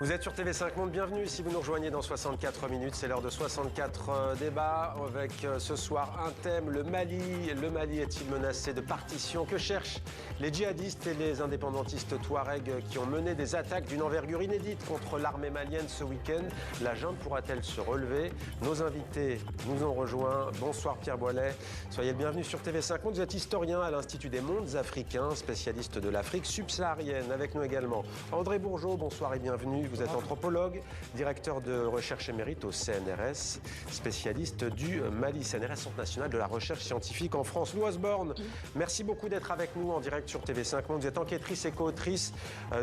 Vous êtes sur TV5 Monde, bienvenue si vous nous rejoignez dans 64 minutes. C'est l'heure de 64 débats avec ce soir un thème, le Mali. Le Mali est-il menacé de partition? Que cherchent les djihadistes et les indépendantistes touaregs qui ont mené des attaques d'une envergure inédite contre l'armée malienne ce week-end? La junte pourra-t-elle se relever? Nos invités nous ont rejoints. Bonsoir Pierre Boilet, soyez le bienvenu sur TV5 Monde. Vous êtes historien à l'Institut des mondes africains, spécialiste de l'Afrique subsaharienne. Avec nous également André Bourgeaud, bonsoir et bienvenue. Vous êtes anthropologue, directeur de recherche émérite au CNRS, spécialiste du Mali, CNRS, Centre national de la recherche scientifique en France. Lou Osborne, merci beaucoup d'être avec nous en direct sur TV5 Monde. Vous êtes enquêtrice et co-autrice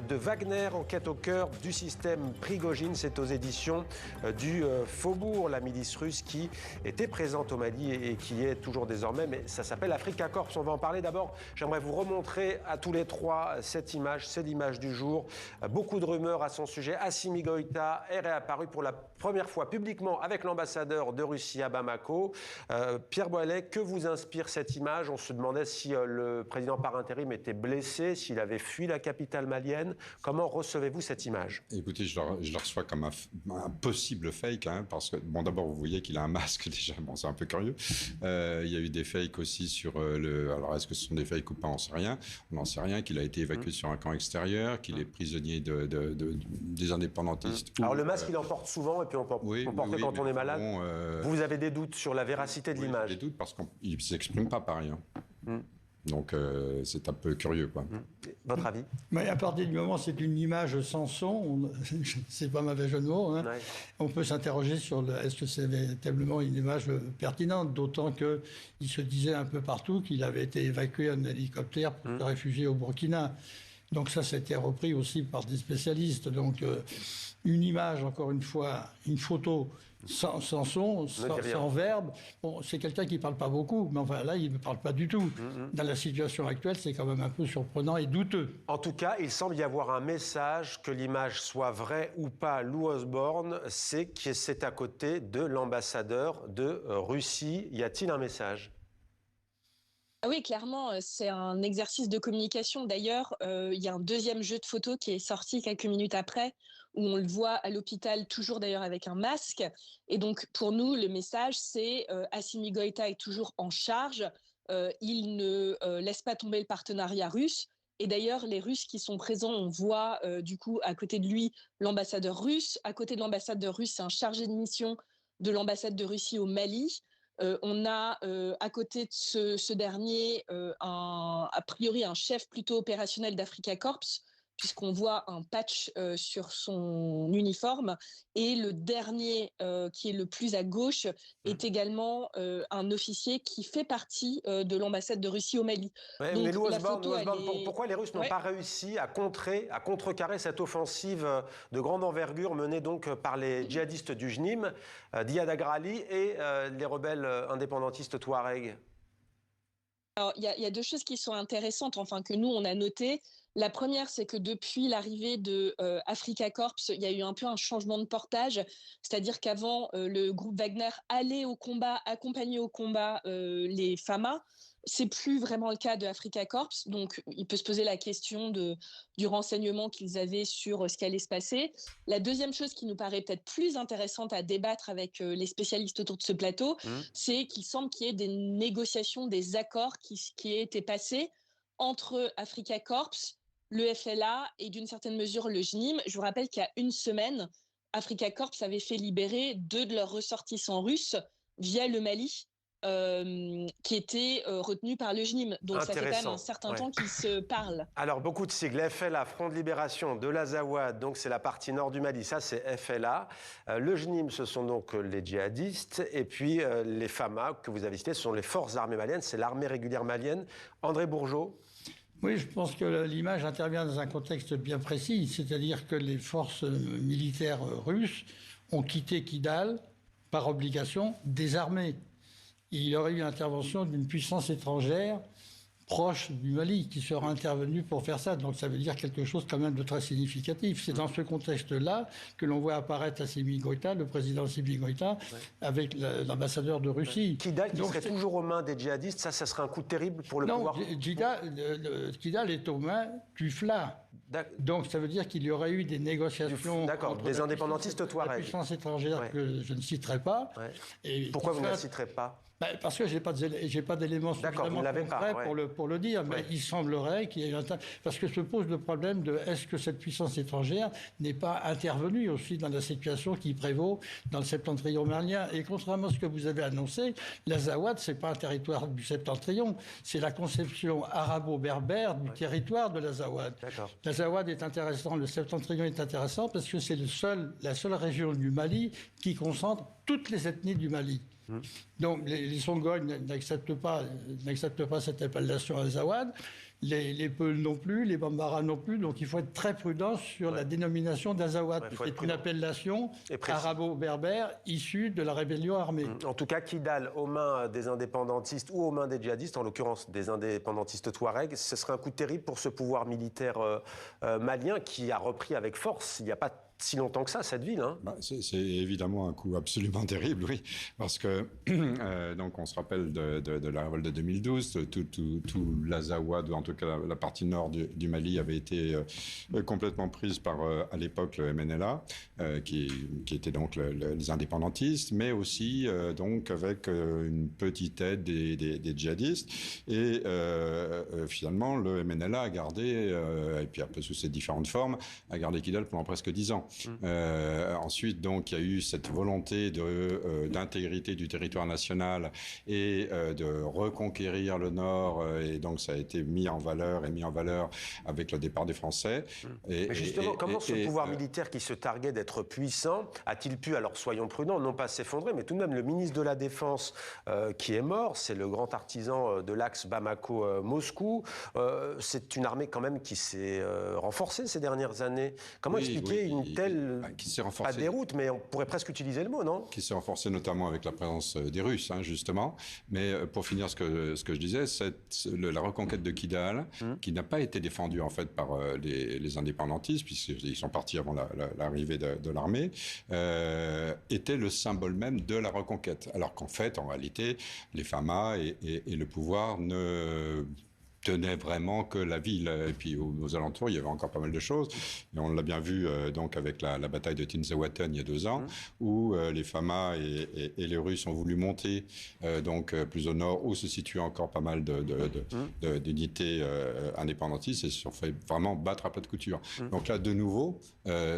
de Wagner, enquête au cœur du système Prigojine. C'est aux éditions du Faubourg, la milice russe qui était présente au Mali et qui est toujours désormais, mais ça s'appelle Afrika Korps. On va en parler. D'abord, j'aimerais vous remontrer à tous les trois cette image, c'est l'image du jour. Beaucoup de rumeurs à son sujet. Assimi Goïta est réapparu pour la première fois publiquement avec l'ambassadeur de Russie à Bamako. Pierre Boilet, que vous inspire cette image? On se demandait si le président par intérim était blessé, s'il avait fui la capitale malienne. Comment recevez-vous cette image? Écoutez, je la reçois comme un possible fake, hein, parce que, bon, d'abord, vous voyez qu'il a un masque déjà, bon, c'est un peu curieux. Il y a eu des fakes aussi sur alors, est-ce que ce sont des fakes ou pas? On n'en sait rien. On n'en sait rien, qu'il a été évacué sur un camp extérieur, qu'il est prisonnier des indépendantistes. Alors, le masque, il en porte souvent, et puis on porte quand on est malade. Bon, vous avez des doutes sur la véracité de l'image? Des doutes parce qu'il ne s'exprime pas pareil. Hein. Donc, c'est un peu curieux, quoi. Votre avis? Mais à partir du moment où c'est une image sans son, c'est pas mauvais jeu de mots, hein, ouais. On peut s'interroger sur est-ce que c'est véritablement une image pertinente, d'autant qu'il se disait un peu partout qu'il avait été évacué en hélicoptère pour se réfugier au Burkina. Donc ça a été repris aussi par des spécialistes. Donc une image, encore une fois, une photo sans son, sans verbe. Bon, c'est quelqu'un qui ne parle pas beaucoup, mais enfin là, il ne parle pas du tout. Dans la situation actuelle, c'est quand même un peu surprenant et douteux. En tout cas, il semble y avoir un message, que l'image soit vraie ou pas. Lou Osborne, c'est que c'est à côté de l'ambassadeur de Russie. Y a-t-il un message? Oui, clairement, c'est un exercice de communication. D'ailleurs, il y a un deuxième jeu de photos qui est sorti quelques minutes après, où on le voit à l'hôpital, toujours d'ailleurs avec un masque. Et donc, pour nous, le message, c'est Assimi Goïta est toujours en charge. Il ne laisse pas tomber le partenariat russe. Et d'ailleurs, les Russes qui sont présents, on voit du coup à côté de lui l'ambassadeur russe. À côté de l'ambassadeur russe, c'est un chargé de mission de l'ambassade de Russie au Mali. On a à côté de ce dernier a priori un chef plutôt opérationnel d'Africa Korps, puisqu'on voit un patch sur son uniforme. Et le dernier, qui est le plus à gauche, est également un officier qui fait partie de l'ambassade de Russie au Mali. Ouais, mais Lou Osborne, pourquoi les Russes n'ont pas réussi à contrecarrer cette offensive de grande envergure menée donc par les djihadistes du JNIM, Diyad Agrali et les rebelles indépendantistes touaregs? Alors, il y a deux choses qui sont intéressantes, enfin que nous on a notées. La première, c'est que depuis l'arrivée de Afrika Korps, il y a eu un peu un changement de portage, c'est-à-dire qu'avant, le groupe Wagner allait au combat, accompagnait au combat les FAMA. C'est plus vraiment le cas de Afrika Korps, donc il peut se poser la question du renseignement qu'ils avaient sur ce qui allait se passer. La deuxième chose qui nous paraît peut-être plus intéressante à débattre avec les spécialistes autour de ce plateau, c'est qu'il semble qu'il y ait des négociations, des accords qui aient été passés entre Afrika Korps, le FLA et d'une certaine mesure le JNIM. Je vous rappelle qu'il y a une semaine, Afrika Korps avait fait libérer 2 de leurs ressortissants russes via le Mali, qui étaient retenus par le JNIM. Donc ça fait quand même un certain temps qu'ils se parlent. Alors beaucoup de sigles. FLA, Front de Libération de l'Azawad, donc c'est la partie nord du Mali, ça c'est FLA. Le JNIM, ce sont donc les djihadistes. Et puis les FAMA que vous avez cités, ce sont les forces armées maliennes, c'est l'armée régulière malienne. André Bourgeot? Oui, je pense que l'image intervient dans un contexte bien précis, c'est-à-dire que les forces militaires russes ont quitté Kidal par obligation désarmées. Il y aurait eu l'intervention d'une puissance étrangère proche du Mali qui sera intervenue pour faire ça. Donc ça veut dire quelque chose quand même de très significatif. C'est dans ce contexte-là que l'on voit apparaître Assimi Goïta, le président Assimi Goïta, avec l'ambassadeur de Russie. Kidal qui serait toujours aux mains des djihadistes, ça serait un coup terrible pour le pouvoir? Non, Kidal est aux mains du FLA. Donc ça veut dire qu'il y aurait eu des négociations. D'accord, des indépendantistes touaregs. La puissance étrangère que je ne citerai pas. Ouais. Et pourquoi vous ne la citerez pas? Parce que j'ai pas d'éléments suffisamment concrets pour le dire, mais il semblerait qu'il y ait parce que se pose le problème de est-ce que cette puissance étrangère n'est pas intervenue aussi dans la situation qui prévaut dans le septentrion malien. Et contrairement à ce que vous avez annoncé, l'Azawad, c'est pas un territoire du septentrion, c'est la conception arabo-berbère du territoire de l'Azawad. L'Azawad est intéressant, le septentrion est intéressant parce que c'est la seule région du Mali qui concentre toutes les ethnies du Mali. Donc les Songol n'acceptent pas cette appellation Azawad, les Peuls non plus, les Bambara non plus, donc il faut être très prudent sur la dénomination d'Azawad. C'est une appellation arabo-berbère issue de la rébellion armée. En tout cas, Kidal aux mains des indépendantistes ou aux mains des djihadistes, en l'occurrence des indépendantistes touaregs, ce serait un coup terrible pour ce pouvoir militaire malien qui a repris avec force, il n'y a pas si longtemps que ça, cette ville. C'est évidemment un coup absolument terrible, oui, parce que donc on se rappelle de la révolte de 2012, tout l'Azawad, en tout cas la partie nord du Mali avait été complètement prise par, à l'époque, le MNLA, qui était donc les indépendantistes, mais aussi donc avec une petite aide des djihadistes. Et finalement, le MNLA a gardé, et puis un peu sous ses différentes formes, a gardé Kidal pendant presque 10 ans. Ensuite, donc, il y a eu cette volonté d'intégrité du territoire national et de reconquérir le Nord, et donc ça a été mis en valeur avec le départ des Français. Mais justement, comment ce pouvoir militaire qui se targuait d'être puissant a-t-il pu, alors soyons prudents, non pas s'effondrer, mais tout de même le ministre de la Défense qui est mort, c'est le grand artisan de l'axe Bamako-Moscou. C'est une armée quand même qui s'est renforcée ces dernières années. Comment expliquer une telle, qui s'est renforcée, pas déroute, mais on pourrait presque utiliser le mot, non? Qui s'est renforcée notamment avec la présence des Russes, justement. Mais pour finir ce que je disais, la reconquête de Kidal, qui n'a pas été défendue en fait par les indépendantistes, puisqu'ils sont partis avant l'arrivée de l'armée, était le symbole même de la reconquête. Alors qu'en fait, en réalité, les FAMA et le pouvoir ne tenait vraiment que la ville. Et puis aux alentours, il y avait encore pas mal de choses. Et on l'a bien vu donc avec la bataille de Tinzaouaten il y a 2 ans, où les FAMA et les Russes ont voulu monter donc plus au nord, où se situait encore pas mal d'unités indépendantistes, et se sont fait vraiment battre à plat de couture. Donc là, de nouveau,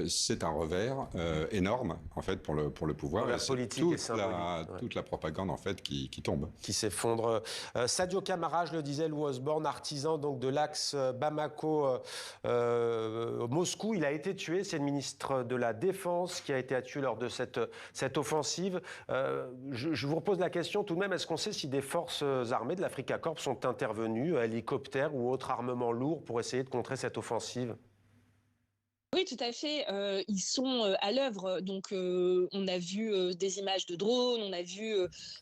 c'est un revers énorme en fait pour le pouvoir. La politique toute la propagande en fait qui tombe, qui s'effondre. Sadio Camara, je le disais, Lou Osborne, artisan donc de l'axe Bamako-Moscou, il a été tué. C'est le ministre de la Défense qui a été tué lors de cette offensive. Je vous repose la question tout de même, est-ce qu'on sait si des forces armées de l'Afrika Korps sont intervenues, hélicoptères ou autres armements lourds, pour essayer de contrer cette offensive? Oui, tout à fait. Ils sont à l'œuvre. Donc, on a vu des images de drones, on a vu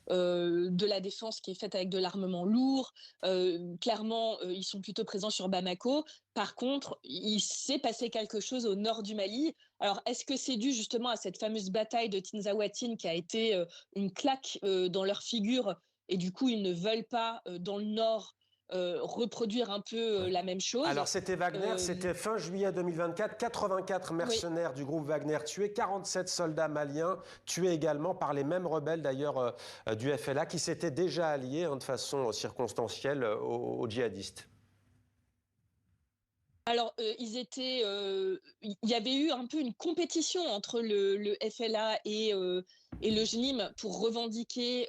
de la défense qui est faite avec de l'armement lourd. Clairement, ils sont plutôt présents sur Bamako. Par contre, il s'est passé quelque chose au nord du Mali. Alors, est-ce que c'est dû justement à cette fameuse bataille de Tinzaouatine qui a été une claque dans leur figure, et du coup, ils ne veulent pas, dans le nord, reproduire un peu la même chose. Alors c'était Wagner, c'était fin juillet 2024, 84 mercenaires du groupe Wagner tués, 47 soldats maliens tués également par les mêmes rebelles d'ailleurs du FLA qui s'étaient déjà alliés de façon circonstancielle aux djihadistes. Alors, il y avait eu un peu une compétition entre le FLA et le JNIM pour revendiquer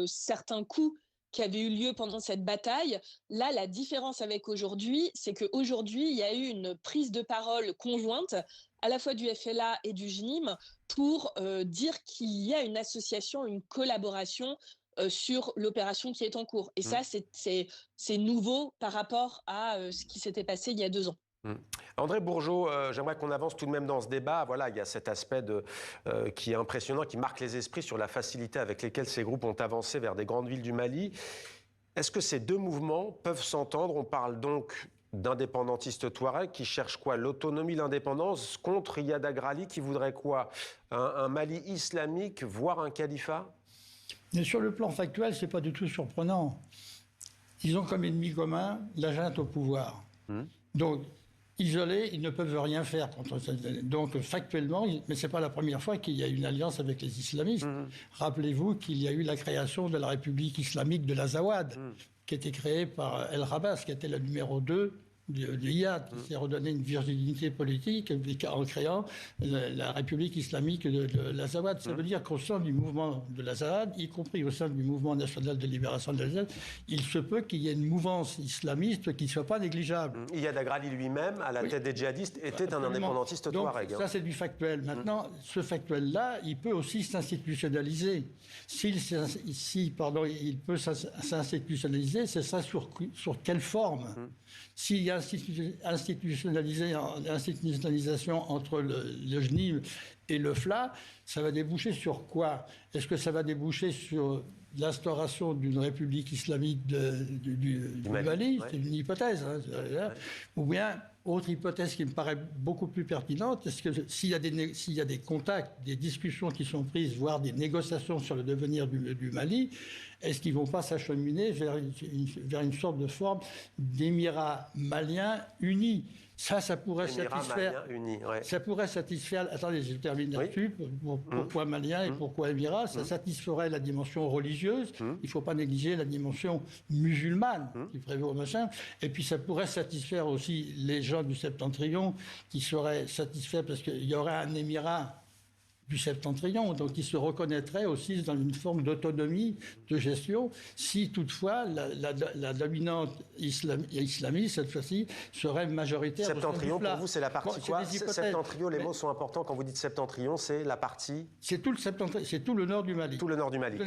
certains coups qui avait eu lieu pendant cette bataille. Là, la différence avec aujourd'hui, c'est qu'aujourd'hui, il y a eu une prise de parole conjointe, à la fois du FLA et du JNIM, pour dire qu'il y a une association, une collaboration sur l'opération qui est en cours. Et ça, c'est nouveau par rapport à ce qui s'était passé il y a 2 ans. André Bourgeot, j'aimerais qu'on avance tout de même dans ce débat. Voilà, il y a cet aspect qui est impressionnant, qui marque les esprits sur la facilité avec laquelle ces groupes ont avancé vers des grandes villes du Mali. Est-ce que ces deux mouvements peuvent s'entendre? On parle donc d'indépendantistes touaregs qui cherchent quoi? L'autonomie, l'indépendance, contre Iyad Agrali qui voudrait quoi? Un Mali islamique, voire un califat? Mais sur le plan factuel, c'est pas du tout surprenant. Ils ont comme ennemi commun la junte au pouvoir. Donc, isolés, ils ne peuvent rien faire contre ça. Donc factuellement, mais c'est pas la première fois qu'il y a une alliance avec les islamistes. Rappelez-vous qu'il y a eu la création de la République islamique de l'Azawad, qui a été créée par El Habas, qui était le numéro 2 du IAD, qui s'est redonné une virginité politique en créant la République islamique de l'Azawad. Ça veut dire qu'au sein du mouvement de l'Azawad, y compris au sein du mouvement national de libération de l'Azawad, il se peut qu'il y ait une mouvance islamiste qui ne soit pas négligeable. Iyad Agrali lui-même, à la tête des djihadistes, était un indépendantiste touareg. Ça, c'est du factuel. Maintenant, ce factuel-là, il peut aussi s'institutionnaliser. Il peut s'institutionnaliser, c'est ça sur quelle forme? S'il y a institutionnalisation entre le JNIM et le FLA, ça va déboucher sur quoi? Est-ce que ça va déboucher sur l'instauration d'une république islamique du Mali? C'est une hypothèse. Ou bien, autre hypothèse qui me paraît beaucoup plus pertinente, est-ce que s'il y a des contacts, des discussions qui sont prises, voire des négociations sur le devenir du Mali, est-ce qu'ils ne vont pas s'acheminer vers une sorte de forme d'émirat malien uni? Ça pourrait satisfaire. Ça pourrait satisfaire. Attendez, je termine là-dessus. Pourquoi malien et pourquoi émirat? Ça satisferait la dimension religieuse. Il ne faut pas négliger la dimension musulmane qui prévaut au machin. Et puis ça pourrait satisfaire aussi les gens du Septentrion qui seraient satisfaits parce qu'il y aurait un émirat du Septentrion, donc ils se reconnaîtraient aussi dans une forme d'autonomie de gestion, si toutefois la dominante islamiste, cette fois-ci, serait majoritaire. Septentrion, pour vous, c'est la partie quoi? Septentrion, les mots sont importants. Quand vous dites Septentrion, c'est la partie... C'est tout le Septentrion, c'est tout le nord du Mali. Tout le nord du Mali.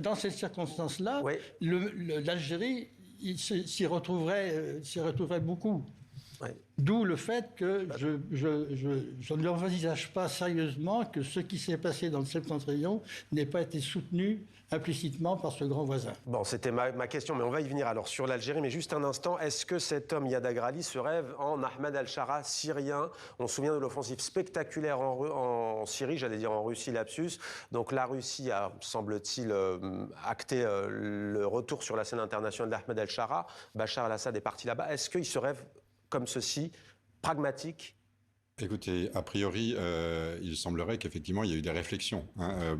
Dans ces circonstances-là, l'Algérie s'y retrouverait beaucoup. D'où le fait que je n'envisage pas sérieusement que ce qui s'est passé dans le Septentrion n'ait pas été soutenu implicitement par ce grand voisin. Bon, c'était ma question, mais on va y venir alors sur l'Algérie. Mais juste un instant, est-ce que cet homme, Iyad Agrali, se rêve en Ahmed al-Shara syrien? On se souvient de l'offensive spectaculaire en Syrie, j'allais dire en Russie, lapsus. Donc la Russie a, semble-t-il, acté le retour sur la scène internationale d'Ahmed al-Shara. Bachar al-Assad est parti là-bas. Est-ce qu'il se rêve comme ceci, pragmatique? Écoutez, a priori, il semblerait qu'effectivement, il y a eu des réflexions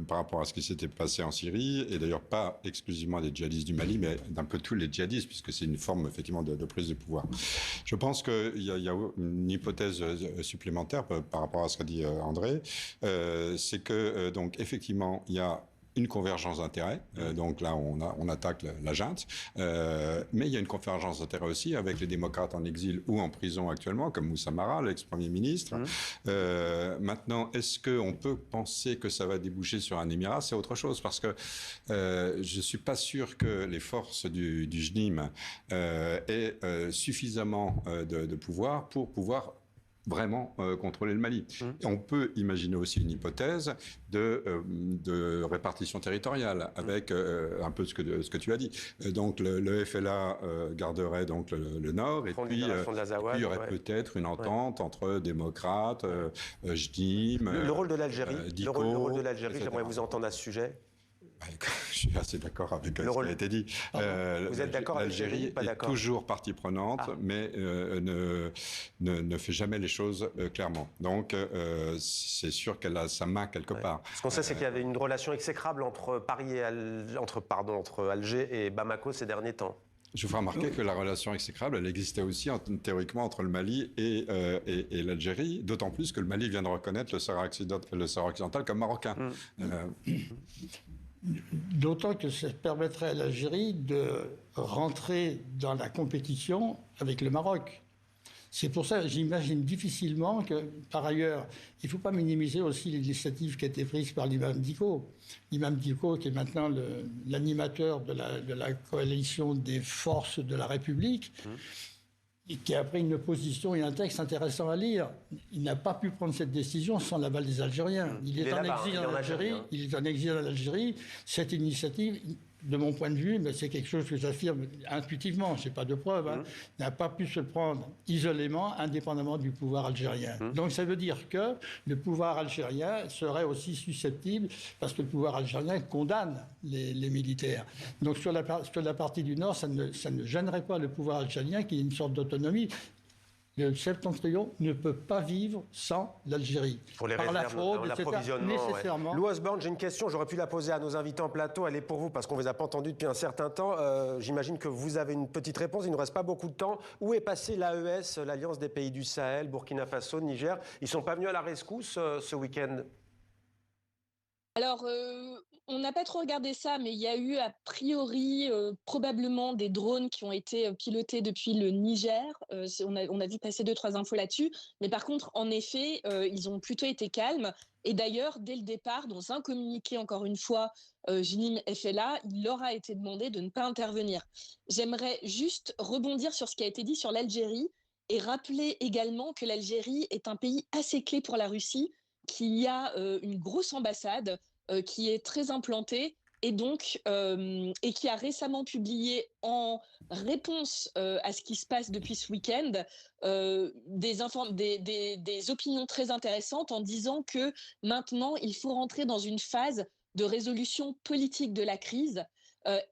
par rapport à ce qui s'était passé en Syrie, et d'ailleurs pas exclusivement des djihadistes du Mali, mais d'un peu tous les djihadistes, puisque c'est une forme effectivement de prise de pouvoir. Je pense qu'il y a une hypothèse supplémentaire par rapport à ce qu'a dit André, c'est que donc effectivement, il y a une convergence d'intérêts, donc là on attaque la junte, mais il y a une convergence d'intérêts aussi avec les démocrates en exil ou en prison actuellement, comme Moussa Mara, l'ex-premier ministre. Maintenant, est-ce qu'on peut penser que ça va déboucher sur un émirat? C'est autre chose, parce que je ne suis pas sûr que les forces du JNIM aient suffisamment de pouvoir pour pouvoir vraiment contrôler le Mali. Et on peut imaginer aussi une hypothèse de répartition territoriale avec un peu ce que tu as dit. Donc le FLA garderait donc le nord, et puis il y aurait peut-être une entente entre démocrates, JNIM, le rôle de l'Algérie, le rôle de l'Algérie, j'aimerais vous entendre à ce sujet. Je suis assez d'accord avec ce qui a été dit. Vous êtes d'accord avec l'Algérie est toujours partie prenante, mais ne fait jamais les choses clairement. Donc, c'est sûr qu'elle a sa main quelque part. Ce qu'on sait, c'est qu'il y avait une relation exécrable entre entre Alger et Bamako ces derniers temps. Je vous ferai remarquer que la relation exécrable, elle existait aussi théoriquement entre le Mali et l'Algérie, d'autant plus que le Mali vient de reconnaître le Sahara occidental comme marocain. D'autant que ça permettrait à l'Algérie de rentrer dans la compétition avec le Maroc. C'est pour ça que j'imagine difficilement que, par ailleurs, il ne faut pas minimiser aussi l'initiative qui a été prise par l'imam Dicko. L'imam Dicko, qui est maintenant l'animateur de la coalition des forces de la République, et qui a pris une position et un texte intéressant à lire. Il n'a pas pu prendre cette décision sans l'aval des Algériens. Il est en exil en Algérie. Il est en exil en Algérie. Cette initiative, de mon point de vue, mais c'est quelque chose que j'affirme intuitivement, je n'ai pas de preuves, n'a pas pu se prendre isolément, indépendamment du pouvoir algérien. Donc ça veut dire que le pouvoir algérien serait aussi susceptible, parce que le pouvoir algérien condamne les militaires. Donc sur la partie du Nord, ça ne gênerait pas le pouvoir algérien qui ait une sorte d'autonomie. Le septentrion ne peut pas vivre sans l'Algérie. Pour les par la réserves, fraude, l'approvisionnement. nécessairement. Lou Osborne, j'ai une question, j'aurais pu la poser à nos invités en plateau, elle est pour vous parce qu'on ne vous a pas entendu depuis un certain temps. J'imagine que vous avez une petite réponse, il ne nous reste pas beaucoup de temps. Où est passée l'AES, l'Alliance des pays du Sahel, Burkina Faso, Niger? Ils ne sont pas venus à la rescousse ce week-end? Alors, on n'a pas trop regardé ça, mais il y a eu a priori probablement des drones qui ont été pilotés depuis le Niger. On a vu passer 2-3 infos là-dessus. Mais par contre, en effet, ils ont plutôt été calmes. Et d'ailleurs, dès le départ, dans un communiqué, encore une fois, JNIM FLA, il leur a été demandé de ne pas intervenir. J'aimerais juste rebondir sur ce qui a été dit sur l'Algérie et rappeler également que l'Algérie est un pays assez clé pour la Russie, qui a une grosse ambassade qui est très implantée et donc et qui a récemment publié en réponse à ce qui se passe depuis ce week-end des opinions très intéressantes en disant que maintenant il faut rentrer dans une phase de résolution politique de la crise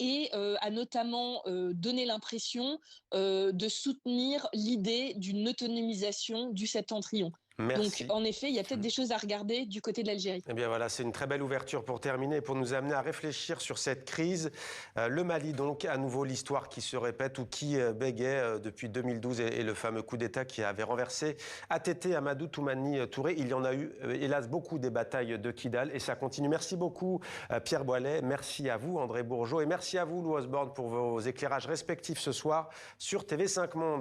et a notamment donné l'impression de soutenir l'idée d'une autonomisation du septentrion. Merci. Donc, en effet, il y a peut-être des choses à regarder du côté de l'Algérie. Eh bien voilà, c'est une très belle ouverture pour terminer, pour nous amener à réfléchir sur cette crise. Le Mali, donc, à nouveau l'histoire qui se répète ou qui bégait depuis 2012 et le fameux coup d'État qui avait renversé ATT, Amadou Toumani Touré. Il y en a eu, hélas, beaucoup des batailles de Kidal et ça continue. Merci beaucoup, Pierre Boilet. Merci à vous, André Bourgeot. Et merci à vous, Lou Osborne, pour vos éclairages respectifs ce soir sur TV5 Monde.